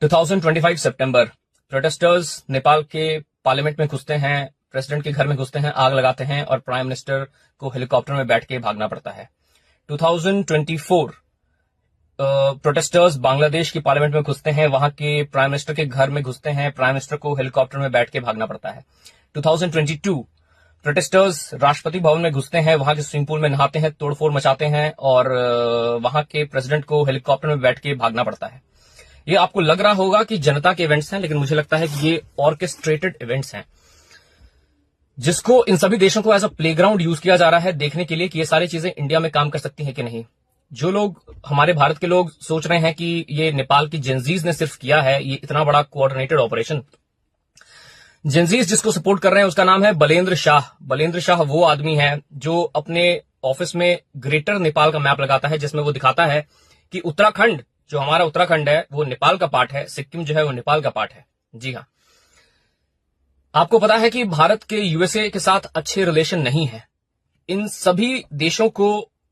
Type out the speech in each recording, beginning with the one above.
2025 सितंबर protesters Nepal के parliament में घुसते हैं, प्रेसिडेंट के घर में घुसते हैं, आग लगाते हैं और प्राइम मिनिस्टर को हेलीकॉप्टर में बैठ के भागना पड़ता है। 2024 प्रोटेस्टर्स बांग्लादेश की पार्लियामेंट में घुसते हैं, वहां के प्राइम मिनिस्टर के घर में घुसते हैं, प्राइम मिनिस्टर को हेलीकॉप्टर में बैठ के भागना पड़ता है। 2022 प्रोटेस्टर्स राष्ट्रपति भवन में घुसते हैं, वहां के स्विमिंग पूल में नहाते हैं, तोड़फोड़ मचाते हैं और वहां के प्रेसिडेंट को हेलीकॉप्टर में बैठ के भागना पड़ता है। ये आपको लग रहा होगा कि जनता के इवेंट्स हैं, लेकिन मुझे लगता है कि ये ऑर्केस्ट्रेटेड इवेंट्स हैं, जिसको इन सभी देशों को एज अ प्लेग्राउंड यूज किया जा रहा है देखने के लिए कि ये सारी चीजें इंडिया में काम कर सकती हैं कि नहीं। जो लोग हमारे भारत के लोग सोच रहे हैं कि ये नेपाल की जेंजीज ने सिर्फ किया है, ये इतना बड़ा कोऑर्डिनेटेड ऑपरेशन। जेंजीज जिसको सपोर्ट कर रहे हैं उसका नाम है बलेंद्र शाह। बलेंद्र शाह वो आदमी है जो अपने ऑफिस में ग्रेटर नेपाल का मैप लगाता है, जिसमें वो दिखाता है कि उत्तराखंड, जो हमारा उत्तराखंड है, वो नेपाल का पार्ट है, सिक्किम जो है वो नेपाल का पार्ट है। जी हाँ, आपको पता है कि भारत के यूएसए के साथ अच्छे रिलेशन नहीं है। इन सभी देशों को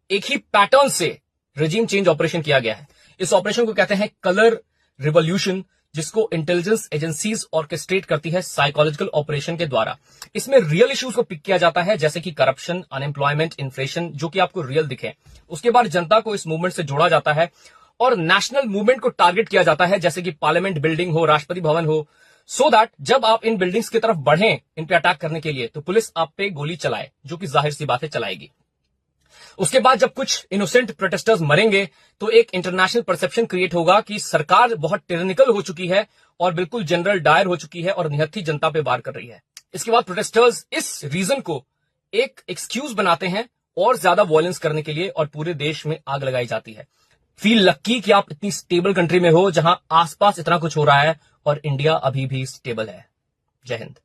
एक ही पैटर्न से रेजिम चेंज ऑपरेशन किया गया है। इस ऑपरेशन को कहते हैं कलर रिवॉल्यूशन, जिसको इंटेलिजेंस एजेंसीज ऑर्केस्ट्रेट करती है साइकोलॉजिकल ऑपरेशन के द्वारा। इसमें रियल इश्यूज को पिक किया जाता है, जैसे कि करप्शन, अनएम्प्लॉयमेंट, इन्फ्लेशन, जो कि आपको रियल दिखे। उसके बाद जनता को इस मूवमेंट से जोड़ा जाता है और नेशनल मूवमेंट को टारगेट किया जाता है, जैसे कि पार्लियामेंट बिल्डिंग हो, राष्ट्रपति भवन हो, सो दैट जब आप इन बिल्डिंग्स की तरफ बढ़ें इन पे अटैक करने के लिए, तो पुलिस आप पे गोली चलाए, जो कि जाहिर सी बात है चलाएगी। उसके बाद जब कुछ इनोसेंट प्रोटेस्टर्स मरेंगे तो एक इंटरनेशनल परसेप्शन क्रिएट होगा कि सरकार बहुत टिरनिकल हो चुकी है और बिल्कुल जनरल डायर हो चुकी है और निहत्थी जनता पे वार कर रही है। इसके बाद प्रोटेस्टर्स इस रीजन को एक एक्सक्यूज बनाते हैं और ज्यादा वॉयलेंस करने के लिए, और पूरे देश में आग लगाई जाती है। फील लक्की कि आप इतनी स्टेबल कंट्री में हो जहां आसपास इतना कुछ हो रहा है और इंडिया अभी भी स्टेबल है। जय हिंद।